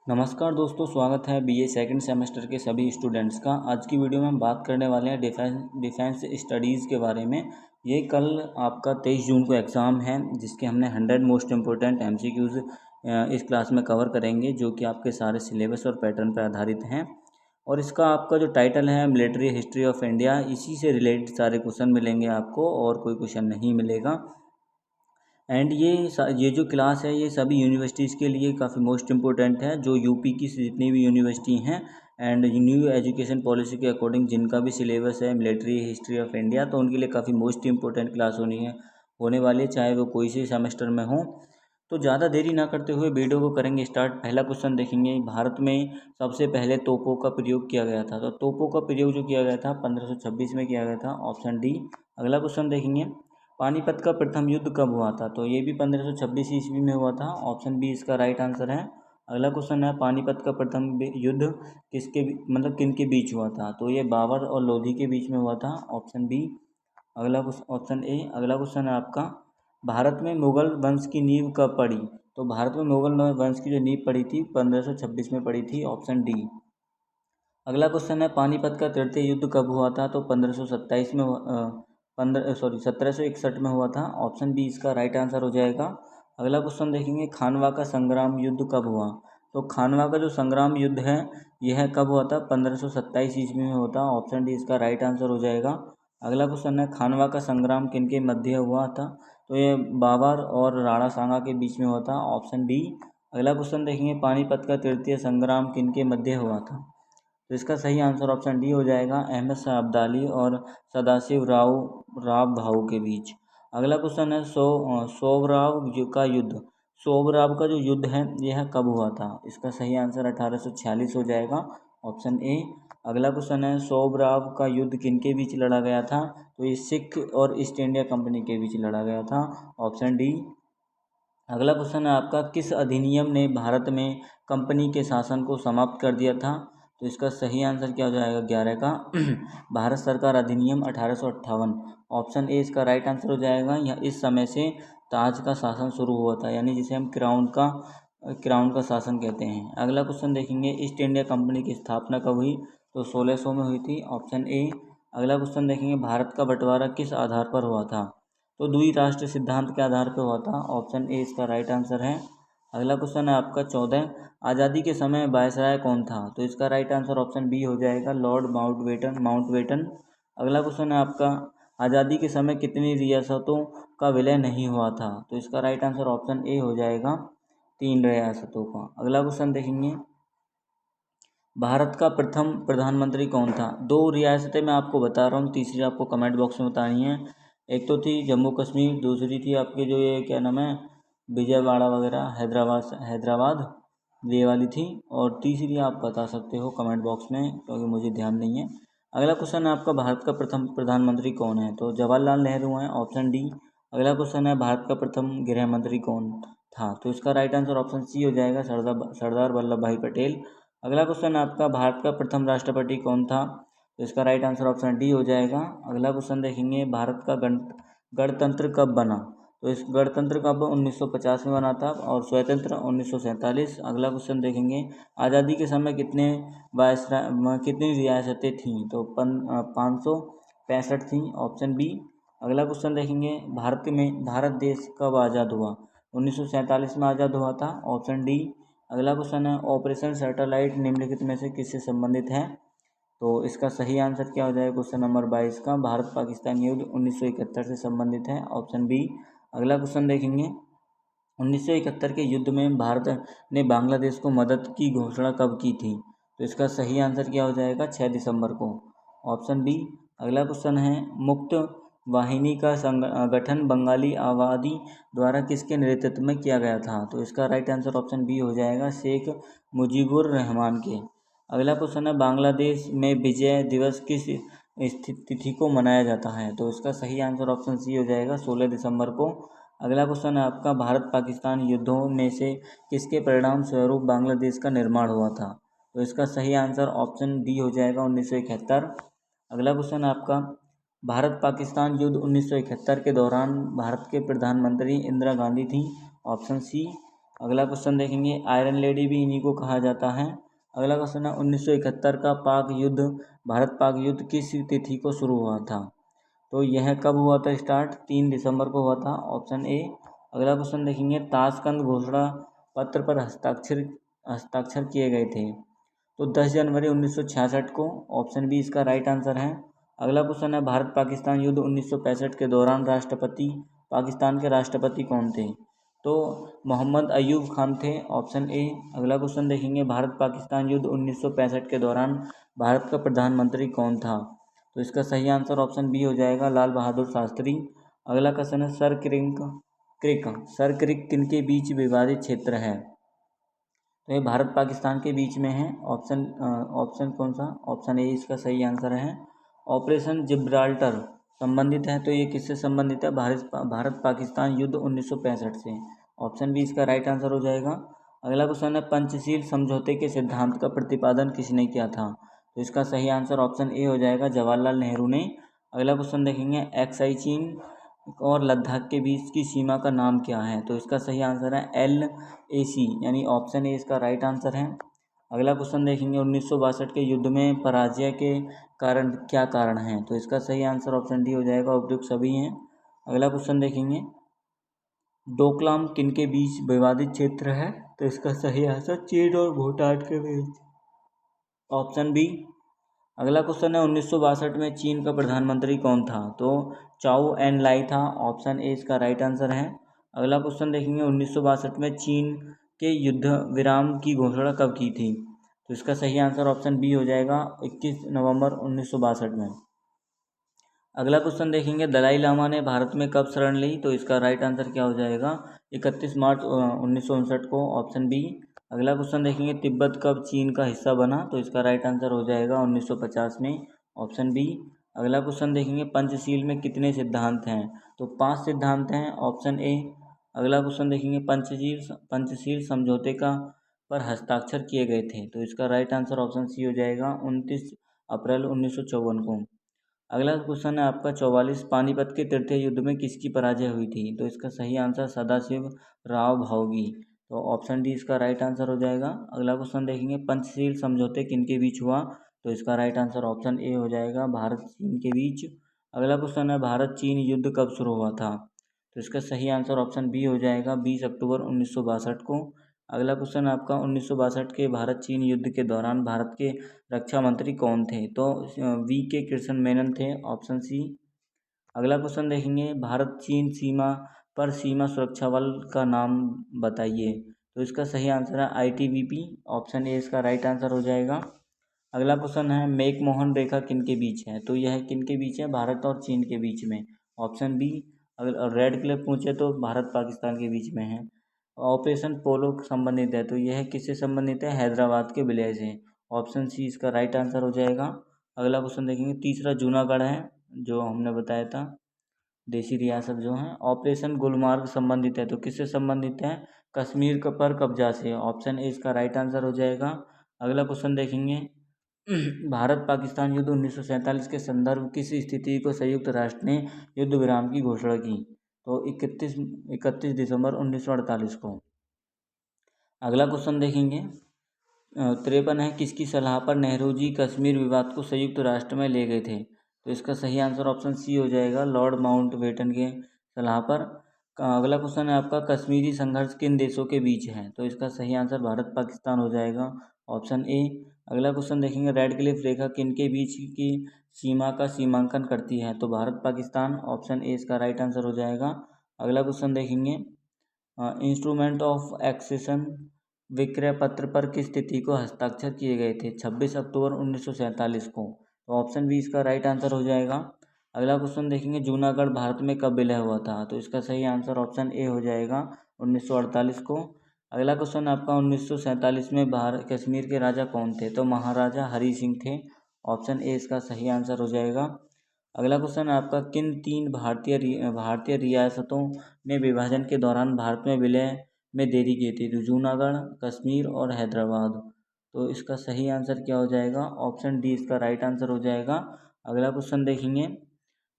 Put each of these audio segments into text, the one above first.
नमस्कार दोस्तों, स्वागत है बीए सेकंड सेमेस्टर के सभी स्टूडेंट्स का। आज की वीडियो में हम बात करने वाले हैं डिफेंस स्टडीज़ के बारे में। ये कल आपका 23 जून को एग्ज़ाम है, जिसके हमने 100 मोस्ट इम्पोर्टेंट एमसीक्यूज़ इस क्लास में कवर करेंगे, जो कि आपके सारे सिलेबस और पैटर्न पर आधारित हैं। और इसका आपका जो टाइटल है मिलिट्री हिस्ट्री ऑफ इंडिया, इसी से रिलेटेड सारे क्वेश्चन मिलेंगे आपको, और कोई क्वेश्चन नहीं मिलेगा। एंड ये जो क्लास है ये सभी यूनिवर्सिटीज़ के लिए काफ़ी मोस्ट इम्पोर्टेंट है, जो यूपी की जितनी भी यूनिवर्सिटी हैं एंड न्यू एजुकेशन पॉलिसी के अकॉर्डिंग जिनका भी सिलेबस है मिलिट्री हिस्ट्री ऑफ इंडिया, तो उनके लिए काफ़ी मोस्ट इम्पोर्टेंट क्लास होने वाली है, चाहे वो कोई से सेमेस्टर में हो। तो ज़्यादा देरी ना करते हुए वीडियो को करेंगे स्टार्ट। पहला क्वेश्चन देखेंगे, भारत में सबसे पहले तोपों का प्रयोग किया गया था। तो तोपों का प्रयोग जो किया गया था 1526 में किया गया था, ऑप्शन डी। अगला क्वेश्चन देखेंगे, पानीपत का प्रथम युद्ध कब हुआ था। तो ये भी 1526 ईस्वी में हुआ था, ऑप्शन बी इसका राइट आंसर है। अगला क्वेश्चन है, पानीपत का प्रथम युद्ध किन के बीच हुआ था। तो ये बाबर और लोधी के बीच में हुआ था, ऑप्शन बी। अगला क्वेश्चन ऑप्शन ए। अगला क्वेश्चन है आपका, भारत में मुगल वंश की नींव कब पड़ी। तो भारत में मुगल वंश की जो नींव पड़ी थी 1526 में पड़ी थी, ऑप्शन डी। अगला क्वेश्चन है, पानीपत का तृतीय युद्ध कब हुआ था। तो 1527 में 1761 में हुआ था, ऑप्शन बी इसका राइट आंसर हो जाएगा। अगला क्वेश्चन देखेंगे, खानवा का संग्राम युद्ध कब हुआ। तो खानवा का जो संग्राम युद्ध है यह कब हुआ था, 1527 ईस्वी में हुआ था, ऑप्शन डी इसका राइट आंसर हो जाएगा। अगला क्वेश्चन है, खानवा का संग्राम किनके मध्य हुआ था। तो ये बाबर और राणा सांगा के बीच में हुआ था, ऑप्शन डी। अगला क्वेश्चन देखेंगे, पानीपत का तृतीय संग्राम किनके मध्य हुआ था। तो इसका सही आंसर ऑप्शन डी हो जाएगा, अहमद शाह अब्दाली और सदाशिव राव भाऊ के बीच। अगला क्वेश्चन है, सोवराव का युद्ध। सोवराव का जो युद्ध है यह कब हुआ था। इसका सही आंसर 1846 हो जाएगा, ऑप्शन ए। अगला क्वेश्चन है, सोवराव का युद्ध किनके बीच लड़ा गया था। तो ये सिख और ईस्ट इंडिया कंपनी के बीच लड़ा गया था, ऑप्शन डी। अगला क्वेश्चन है आपका, किस अधिनियम ने भारत में कंपनी के शासन को समाप्त कर दिया था। तो इसका सही आंसर क्या हो जाएगा, 11 का भारत सरकार अधिनियम 1858, ऑप्शन ए इसका राइट आंसर हो जाएगा। यह इस समय से ताज का शासन शुरू हुआ था, यानी जिसे हम क्राउन का शासन कहते हैं। अगला क्वेश्चन देखेंगे, ईस्ट इंडिया कंपनी की स्थापना कब हुई। तो 1600 में हुई थी, ऑप्शन ए। अगला क्वेश्चन देखेंगे, भारत का बंटवारा किस आधार पर हुआ था। तो द्विराष्ट्र सिद्धांत के आधार पर हुआ था, ऑप्शन ए इसका राइट आंसर है। अगला क्वेश्चन है आपका 14, आज़ादी के समय वायसराय कौन था। तो इसका राइट आंसर ऑप्शन बी हो जाएगा, लॉर्ड माउंटबेटन। अगला क्वेश्चन है आपका, आज़ादी के समय कितनी रियासतों का विलय नहीं हुआ था। तो इसका राइट आंसर ऑप्शन ए हो जाएगा, 3 रियासतों का। अगला क्वेश्चन देखेंगे, भारत का प्रथम प्रधानमंत्री कौन था। 2 रियासतें मैं आपको बता रहा हूँ, तीसरी आपको कमेंट बॉक्स में बतानी है। एक तो थी जम्मू कश्मीर, दूसरी थी आपके जो ये क्या नाम है, विजयवाड़ा वगैरह, हैदराबाद ये वाली थी, और तीसरी आप बता सकते हो कमेंट बॉक्स में, क्योंकि मुझे ध्यान नहीं है। अगला क्वेश्चन है आपका, भारत का प्रथम प्रधानमंत्री कौन है। तो जवाहरलाल नेहरू हैं, ऑप्शन डी। अगला क्वेश्चन है, भारत का प्रथम गृह मंत्री कौन था। तो इसका राइट आंसर ऑप्शन सी हो जाएगा, सरदार वल्लभ भाई पटेल। अगला क्वेश्चन आपका, भारत का प्रथम राष्ट्रपति कौन था। तो इसका राइट आंसर ऑप्शन डी हो जाएगा। अगला क्वेश्चन देखेंगे, भारत का गणतंत्र कब बना। तो इस गणतंत्र कब 1950 में बना था, और स्वतंत्र 1947। अगला क्वेश्चन देखेंगे, आज़ादी के समय कितनी रियासतें थीं। तो 565 थी, ऑप्शन बी। अगला क्वेश्चन देखेंगे, भारत देश कब आज़ाद हुआ। 1947 में आज़ाद हुआ था, ऑप्शन डी। अगला क्वेश्चन है, ऑपरेशन सैटेलाइट निम्नलिखित में से किससे संबंधित है। तो इसका सही आंसर क्या हो जाएगा, क्वेश्चन नंबर 22 का, भारत पाकिस्तान युद्ध 1971 से संबंधित है, ऑप्शन बी। अगला क्वेश्चन देखेंगे, 1971 के युद्ध में भारत ने बांग्लादेश को मदद की घोषणा कब की थी। तो इसका सही आंसर क्या हो जाएगा, 6 दिसंबर को, ऑप्शन बी। अगला क्वेश्चन है, मुक्त वाहिनी का गठन बंगाली आबादी द्वारा किसके नेतृत्व में किया गया था। तो इसका राइट आंसर ऑप्शन बी हो जाएगा, शेख मुजीबुर रहमान के। अगला क्वेश्चन है, बांग्लादेश में विजय दिवस किस तिथि को मनाया जाता है। तो इसका सही आंसर ऑप्शन सी हो जाएगा, 16 दिसंबर को। अगला क्वेश्चन है आपका, भारत पाकिस्तान युद्धों में से किसके परिणाम स्वरूप बांग्लादेश का निर्माण हुआ था। तो इसका सही आंसर ऑप्शन डी हो जाएगा, 1971। अगला क्वेश्चन है आपका, भारत पाकिस्तान युद्ध 1971 के दौरान भारत के प्रधानमंत्री इंदिरा गांधी थी, ऑप्शन सी। अगला क्वेश्चन देखेंगे, आयरन लेडी भी इन्हीं को कहा जाता है। अगला क्वेश्चन है 1971 का पाक युद्ध, भारत पाक युद्ध किस तिथि को शुरू हुआ था? तो यह कब हुआ था स्टार्ट? 3 दिसंबर को हुआ था, ऑप्शन ए। अगला क्वेश्चन देखेंगे, ताशकंद घोषणा पत्र पर हस्ताक्षर किए गए थे? तो 10 जनवरी 1966 को, ऑप्शन बी इसका राइट आंसर है। अगला क्वेश्चन है, भारत पाकिस्तान युद्ध 1965 के दौरान पाकिस्तान के राष्ट्रपति कौन थे? तो मोहम्मद अयूब खान थे, ऑप्शन ए। अगला क्वेश्चन देखेंगे, भारत पाकिस्तान युद्ध 1965 के दौरान भारत का प्रधानमंत्री कौन था? तो इसका सही आंसर ऑप्शन बी हो जाएगा, लाल बहादुर शास्त्री। अगला क्वेश्चन है, सर क्रिक किनके बीच विवादित क्षेत्र है? तो ये भारत पाकिस्तान के बीच में है। ऑप्शन कौन सा? ऑप्शन ए इसका सही आंसर है। ऑपरेशन जिब्राल्टर संबंधित है, तो ये किससे संबंधित है? भारत पाकिस्तान युद्ध 1965 से। ऑप्शन बी इसका राइट आंसर हो जाएगा। अगला क्वेश्चन है, पंचशील समझौते के सिद्धांत का प्रतिपादन किसने किया था? तो इसका सही आंसर ऑप्शन ए हो जाएगा, जवाहरलाल नेहरू ने। अगला क्वेश्चन देखेंगे, एक्साई चीन और लद्दाख के बीच की सीमा का नाम क्या है? तो इसका सही आंसर है LAC, यानी ऑप्शन ए इसका राइट आंसर है। अगला क्वेश्चन देखेंगे, 1962 के युद्ध में पराजय के कारण क्या कारण है? तो इसका सही आंसर ऑप्शन डी हो जाएगा, उपयुक्त सभी हैं। अगला क्वेश्चन देखेंगे, डोकलाम किनके बीच विवादित क्षेत्र है? तो इसका सही आंसर चीन और भूटान के बीच, ऑप्शन बी। अगला क्वेश्चन है, 1962 में चीन का प्रधानमंत्री कौन था? तो चाओ एन लाई था, ऑप्शन ए इसका राइट आंसर है। अगला क्वेश्चन देखेंगे, 1962 में चीन के युद्ध विराम की घोषणा कब की थी? तो इसका सही आंसर ऑप्शन बी हो जाएगा, 21 नवंबर 1962 में। अगला क्वेश्चन देखेंगे, दलाई लामा ने भारत में कब शरण ली? तो इसका राइट आंसर क्या हो जाएगा? 31 मार्च 1959 को, ऑप्शन बी। अगला क्वेश्चन देखेंगे, तिब्बत कब चीन का हिस्सा बना? तो इसका राइट आंसर हो जाएगा 1950 में, ऑप्शन बी। अगला क्वेश्चन देखेंगे, पंचशील में कितने सिद्धांत हैं? तो 5 सिद्धांत हैं, ऑप्शन ए। अगला क्वेश्चन देखेंगे, पंचशील समझौते का पर हस्ताक्षर किए गए थे? तो इसका राइट आंसर ऑप्शन सी हो जाएगा, 29 अप्रैल 1954 को। अगला क्वेश्चन है आपका 44, पानीपत के तृतीय युद्ध में किसकी पराजय हुई थी? तो इसका सही आंसर सदाशिव राव भावगी, तो ऑप्शन डी इसका राइट आंसर हो जाएगा। अगला क्वेश्चन देखेंगे, पंचशील समझौते किनके बीच हुआ? तो इसका राइट आंसर ऑप्शन ए हो जाएगा, भारत चीन के बीच। अगला क्वेश्चन है, भारत चीन युद्ध कब शुरू हुआ था? तो इसका सही आंसर ऑप्शन बी हो जाएगा, 20 अक्टूबर 1962 को। अगला क्वेश्चन आपका 1962 के भारत चीन युद्ध के दौरान भारत के रक्षा मंत्री कौन थे? तो VK कृष्ण मेनन थे, ऑप्शन सी। अगला क्वेश्चन देखेंगे, भारत चीन सीमा पर सीमा सुरक्षा बल का नाम बताइए? तो इसका सही आंसर है ITBP, ऑप्शन ए इसका राइट आंसर हो जाएगा। अगला क्वेश्चन है, मैकमोहन रेखा किनके बीच है? तो यह किनके बीच है? भारत और चीन के बीच में, ऑप्शन बी। अगर रेड क्लिफ पूछे तो भारत पाकिस्तान के बीच में है। ऑपरेशन पोलो संबंधित है, तो यह किससे संबंधित है? हैदराबाद के विलय से, ऑप्शन सी इसका राइट आंसर हो जाएगा। अगला क्वेश्चन देखेंगे, तीसरा जूनागढ़ है, जो हमने बताया था, देसी रियासत जो है। ऑपरेशन गुलमार्ग संबंधित है, तो किससे संबंधित है? कश्मीर पर कब्जा से, ऑप्शन ए इसका राइट आंसर हो जाएगा। अगला क्वेश्चन देखेंगे, भारत पाकिस्तान युद्ध 1947 के संदर्भ किस स्थिति को संयुक्त राष्ट्र ने युद्ध विराम की घोषणा की? तो 31 दिसंबर 1948 को। अगला क्वेश्चन देखेंगे, 53 है, किसकी सलाह पर नेहरू जी कश्मीर विवाद को संयुक्त राष्ट्र में ले गए थे? तो इसका सही आंसर ऑप्शन सी हो जाएगा, लॉर्ड माउंटबेटन के सलाह पर। अगला क्वेश्चन है आपका, कश्मीरी संघर्ष किन देशों के बीच है? तो इसका सही आंसर भारत पाकिस्तान हो जाएगा, ऑप्शन ए। अगला क्वेश्चन देखेंगे, रेड क्लिफ रेखा किनके बीच की सीमा का सीमांकन करती है? तो भारत पाकिस्तान, ऑप्शन ए इसका राइट आंसर हो जाएगा। अगला क्वेश्चन देखेंगे, इंस्ट्रूमेंट ऑफ एक्सेशन विक्रय पत्र पर किस तिथि को हस्ताक्षर किए गए थे? 26 अक्टूबर 1947 को, तो ऑप्शन बी इसका राइट आंसर हो जाएगा। अगला क्वेश्चन देखेंगे, जूनागढ़ भारत में कब विलय हुआ था? तो इसका सही आंसर ऑप्शन ए हो जाएगा, 1948 को। अगला क्वेश्चन आपका 1947 में कश्मीर के राजा कौन थे? तो महाराजा हरी सिंह थे, ऑप्शन ए इसका सही आंसर हो जाएगा। अगला क्वेश्चन आपका, किन 3 भारतीय रियासतों ने विभाजन के दौरान भारत में विलय में देरी की थी? तो जूनागढ़, कश्मीर और हैदराबाद, तो इसका सही आंसर क्या हो जाएगा? ऑप्शन डी इसका राइट आंसर हो जाएगा। अगला क्वेश्चन देखेंगे,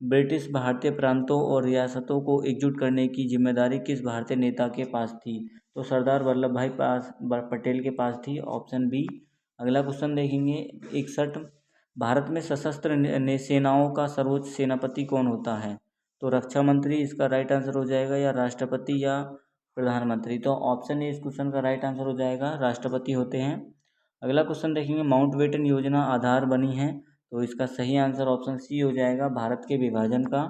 ब्रिटिश भारतीय प्रांतों और रियासतों को एकजुट करने की जिम्मेदारी किस भारतीय नेता के पास थी? तो सरदार वल्लभ भाई पटेल के पास थी, ऑप्शन बी। अगला क्वेश्चन देखेंगे 61। भारत में सशस्त्र सेनाओं का सर्वोच्च सेनापति कौन होता है? तो रक्षा मंत्री इसका राइट आंसर हो जाएगा, या राष्ट्रपति या प्रधानमंत्री। तो ऑप्शन ए इस क्वेश्चन का राइट आंसर हो जाएगा, राष्ट्रपति होते हैं। अगला क्वेश्चन देखेंगे माउंटबेटन योजना आधार बनी है, तो इसका सही आंसर ऑप्शन सी हो जाएगा, भारत के विभाजन का।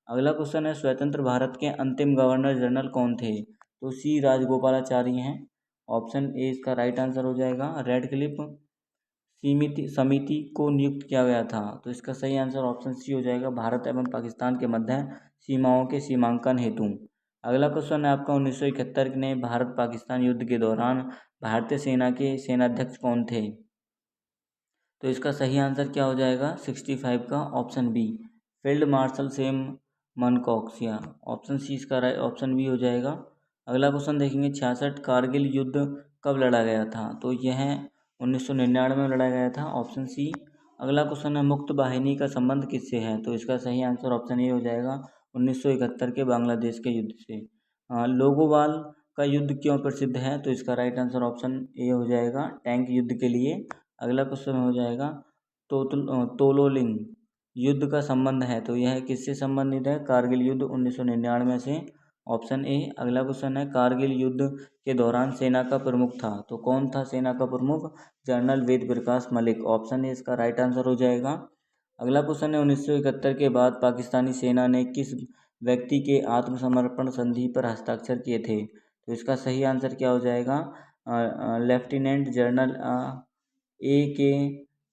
अगला क्वेश्चन है स्वतंत्र भारत के अंतिम गवर्नर जनरल कौन थे? तो सी राजगोपालाचारी हैं, ऑप्शन ए इसका राइट आंसर हो जाएगा। रेडक्लिफ समिति को नियुक्त किया गया था, तो इसका सही आंसर ऑप्शन सी हो जाएगा, भारत एवं पाकिस्तान के मध्य सीमाओं के सीमांकन हेतु। अगला क्वेश्चन है आपका 1971 में भारत पाकिस्तान युद्ध के दौरान भारतीय सेना के सेनाध्यक्ष कौन थे? तो इसका सही आंसर क्या हो जाएगा 65 का, option B, field marshal Sam Manekshaw, या ऑप्शन सी इसका ऑप्शन बी हो जाएगा। अगला क्वेश्चन देखेंगे 66 कारगिल युद्ध कब लड़ा गया था? तो यह 1999 में लड़ा गया था, ऑप्शन सी। अगला क्वेश्चन है मुक्त वाहिनी का संबंध किससे है? तो इसका सही आंसर ऑप्शन ए हो जाएगा, 1971 के बांग्लादेश के युद्ध से। लोगोवाल का युद्ध क्यों प्रसिद्ध है? तो इसका राइट आंसर ऑप्शन ए हो जाएगा, टैंक युद्ध के लिए। अगला क्वेश्चन हो जाएगा तोलोलिंग युद्ध का संबंध है, तो यह किससे संबंधित है? कारगिल युद्ध 1999 से, ऑप्शन ए। अगला क्वेश्चन है कारगिल युद्ध के दौरान सेना का प्रमुख था, तो कौन था सेना का प्रमुख? General Ved Prakash Malik, option A इसका राइट आंसर हो जाएगा। अगला क्वेश्चन है 1971 के बाद पाकिस्तानी सेना ने किस व्यक्ति के आत्मसमर्पण संधि पर हस्ताक्षर किए थे? तो इसका सही आंसर क्या हो जाएगा, लेफ्टिनेंट जनरल ए के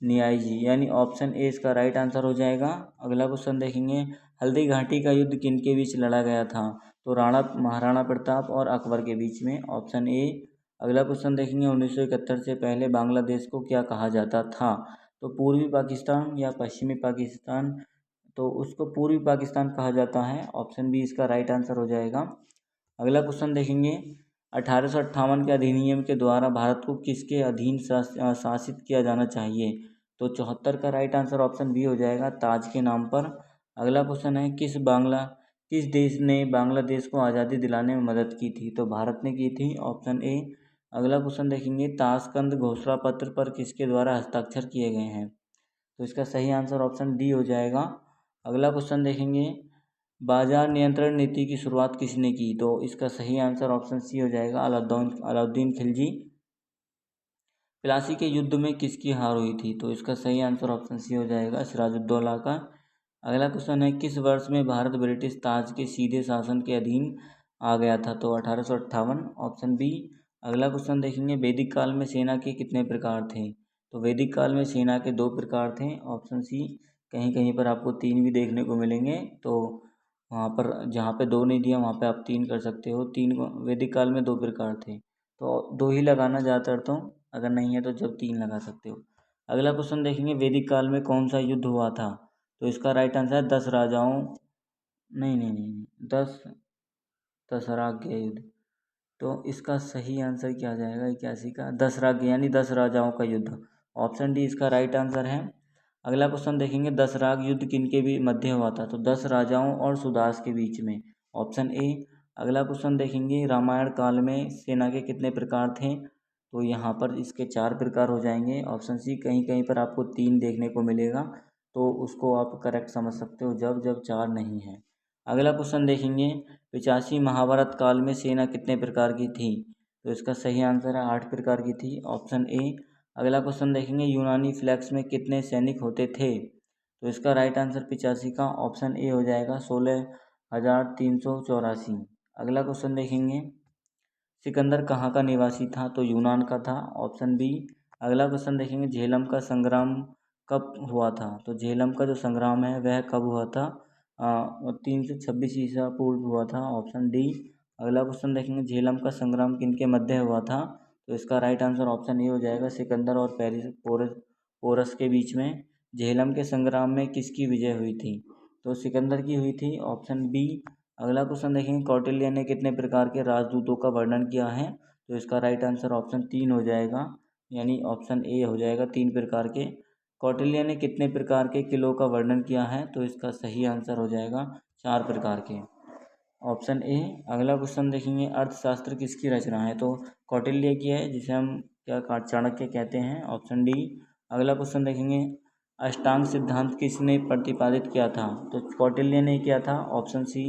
नियाई जी, यानी ऑप्शन ए इसका राइट आंसर हो जाएगा। अगला क्वेश्चन देखेंगे हल्दी घाटी का युद्ध किनके बीच लड़ा गया था? तो महाराणा प्रताप और अकबर के बीच में, ऑप्शन ए। अगला क्वेश्चन देखेंगे 1971 से पहले बांग्लादेश को क्या कहा जाता था? तो पूर्वी पाकिस्तान या पश्चिमी पाकिस्तान? तो उसको पूर्वी पाकिस्तान कहा जाता है, ऑप्शन बी इसका राइट आंसर हो जाएगा। अगला क्वेश्चन देखेंगे 1858 के अधिनियम के द्वारा भारत को किसके अधीन शासित किया जाना चाहिए? तो 74 का राइट आंसर ऑप्शन बी हो जाएगा, ताज के नाम पर। अगला क्वेश्चन है किस देश ने बांग्लादेश को आज़ादी दिलाने में मदद की थी? तो भारत ने की थी, ऑप्शन ए। अगला क्वेश्चन देखेंगे ताशकंद घोषणा पत्र पर किसके द्वारा हस्ताक्षर किए गए हैं? तो इसका सही आंसर ऑप्शन डी हो जाएगा। अगला क्वेश्चन देखेंगे बाजार नियंत्रण नीति की शुरुआत किसने की? तो इसका सही आंसर ऑप्शन सी हो जाएगा, अलाउद्दीन खिलजी। प्लासी के युद्ध में किसकी हार हुई थी? तो इसका सही आंसर ऑप्शन सी हो जाएगा, सिराजुद्दौला का। अगला क्वेश्चन है किस वर्ष में भारत ब्रिटिश ताज के सीधे शासन के अधीन आ गया था? तो 1858, ऑप्शन बी। अगला क्वेश्चन देखेंगे वैदिक काल में सेना के कितने प्रकार थे? तो वैदिक काल में सेना के 2 प्रकार थे, ऑप्शन सी। कहीं कहीं पर आपको 3 भी देखने को मिलेंगे, तो वहाँ पर जहाँ पे 2 नहीं दिया वहाँ पे आप 3 कर सकते हो। वैदिक काल में 2 प्रकार थे, तो 2 ही लगाना ज़्यादातर, तो अगर नहीं है तो जब 3 लगा सकते हो। अगला क्वेश्चन देखेंगे वैदिक काल में कौन सा युद्ध हुआ था? तो इसका राइट आंसर है 10 राजाओं, नहीं, 10 युद्ध। तो इसका सही आंसर क्या आ जाएगा 81 का, 10 यानी 10 राजाओं का युद्ध, ऑप्शन डी इसका राइट आंसर है। अगला क्वेश्चन देखेंगे 10 राग युद्ध किनके भी मध्य हुआ था? तो 10 राजाओं और सुदास के बीच में, ऑप्शन ए। अगला क्वेश्चन देखेंगे रामायण काल में सेना के कितने प्रकार थे? तो यहाँ पर इसके 4 प्रकार हो जाएंगे, ऑप्शन सी। कहीं कहीं पर आपको 3 देखने को मिलेगा, तो उसको आप करेक्ट समझ सकते हो जब जब 4 नहीं है। अगला क्वेश्चन देखेंगे 85 महाभारत काल में सेना कितने प्रकार की थी? तो इसका सही आंसर है 8 प्रकार की थी, ऑप्शन ए। अगला क्वेश्चन देखेंगे यूनानी फ्लैग्स में कितने सैनिक होते थे? तो इसका राइट आंसर 85 का, ऑप्शन ए हो जाएगा, 16,384। अगला क्वेश्चन देखेंगे सिकंदर कहाँ का निवासी था? तो यूनान का था, ऑप्शन बी। अगला क्वेश्चन देखेंगे झेलम का संग्राम कब हुआ था? तो झेलम का जो संग्राम है वह कब हुआ था? 326 ईसा पूर्व हुआ था, ऑप्शन डी। अगला क्वेश्चन देखेंगे झेलम का संग्राम किनके मध्य हुआ था? तो इसका राइट आंसर ऑप्शन ए हो जाएगा, सिकंदर और पोरस के बीच में। झेलम के संग्राम में किसकी विजय हुई थी? तो सिकंदर की हुई थी, ऑप्शन बी। अगला क्वेश्चन देखेंगे कौटिल्य ने कितने प्रकार के राजदूतों का वर्णन किया है? तो इसका राइट आंसर ऑप्शन 3 हो जाएगा, यानी ऑप्शन ए हो जाएगा, 3 प्रकार के। कौटिल्य ने कितने प्रकार के किलों का वर्णन किया है? तो इसका सही आंसर हो जाएगा 4 प्रकार के। Option A. अगला क्वेश्चन देखेंगे, अर्थशास्त्र किसकी रचना है? तो कौटिल्य की है, जिसे हम क्या चाणक्य कहते हैं। Option D. अगला क्वेश्चन देखेंगे, अष्टांग सिद्धांत किसने प्रतिपादित किया था? तो कौटिल्य ने किया था। Option C.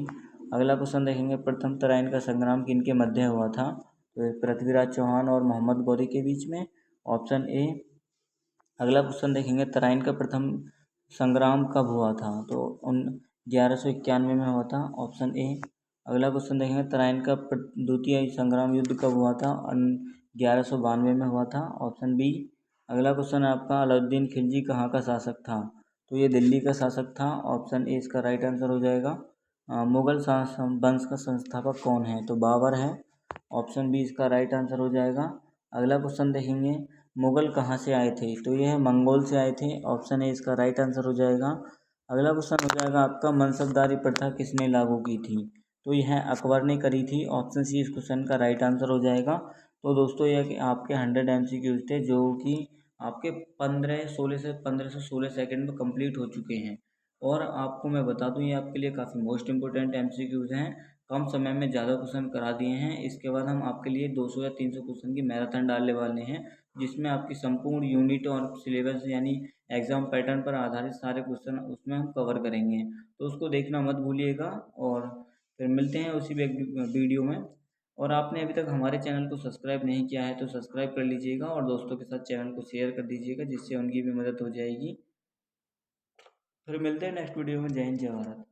अगला क्वेश्चन देखेंगे, प्रथम तराइन का संग्राम किनके मध्य हुआ था? तो पृथ्वीराज चौहान और मोहम्मद गौरी के बीच में। Option A. अगला क्वेश्चन देखेंगे, तराइन का प्रथम संग्राम कब हुआ था? तो 1191 में हुआ था। Option A. अगला क्वेश्चन देखेंगे, तराइन का द्वितीय संग्राम युद्ध कब हुआ था? 1192 में हुआ था। Option B. अगला क्वेश्चन है आपका, अलाउद्दीन खिलजी कहाँ का शासक था? तो ये दिल्ली का शासक था। ऑप्शन ए इसका राइट आंसर हो जाएगा। मुगल वंश का संस्थापक कौन है? तो बाबर है। ऑप्शन बी इसका राइट आंसर हो जाएगा। अगला क्वेश्चन देखेंगे, मुगल कहाँ से आए थे? तो यह मंगोल से आए थे। ऑप्शन ए इसका राइट आंसर हो जाएगा। अगला क्वेश्चन हो जाएगा आपका, मनसबदारी प्रथा किसने लागू की थी? तो यह अकबर ने करी थी। ऑप्शन सी इस क्वेश्चन का राइट आंसर हो जाएगा। तो दोस्तों यह आपके 100 MCQs थे, जो कि आपके 15 से 16 सेकंड में कंप्लीट हो चुके हैं। और आपको मैं बता दूं, ये आपके लिए काफ़ी मोस्ट इंपॉर्टेंट MCQs हैं। कम समय में ज़्यादा क्वेश्चन करा दिए हैं। इसके बाद हम आपके लिए 200 या 300 क्वेश्चन की मैराथन डालने वाले हैं, जिसमें आपकी संपूर्ण यूनिट और सिलेबस यानी एग्ज़ाम पैटर्न पर आधारित सारे क्वेश्चन उसमें हम कवर करेंगे। तो उसको देखना मत भूलिएगा। और फिर मिलते हैं उसी वीडियो में। और आपने अभी तक हमारे चैनल को सब्सक्राइब नहीं किया है तो सब्सक्राइब कर लीजिएगा और दोस्तों के साथ चैनल को शेयर कर दीजिएगा, जिससे उनकी भी मदद हो जाएगी। फिर मिलते हैं नेक्स्ट वीडियो में। जय हिंद, जय भारत।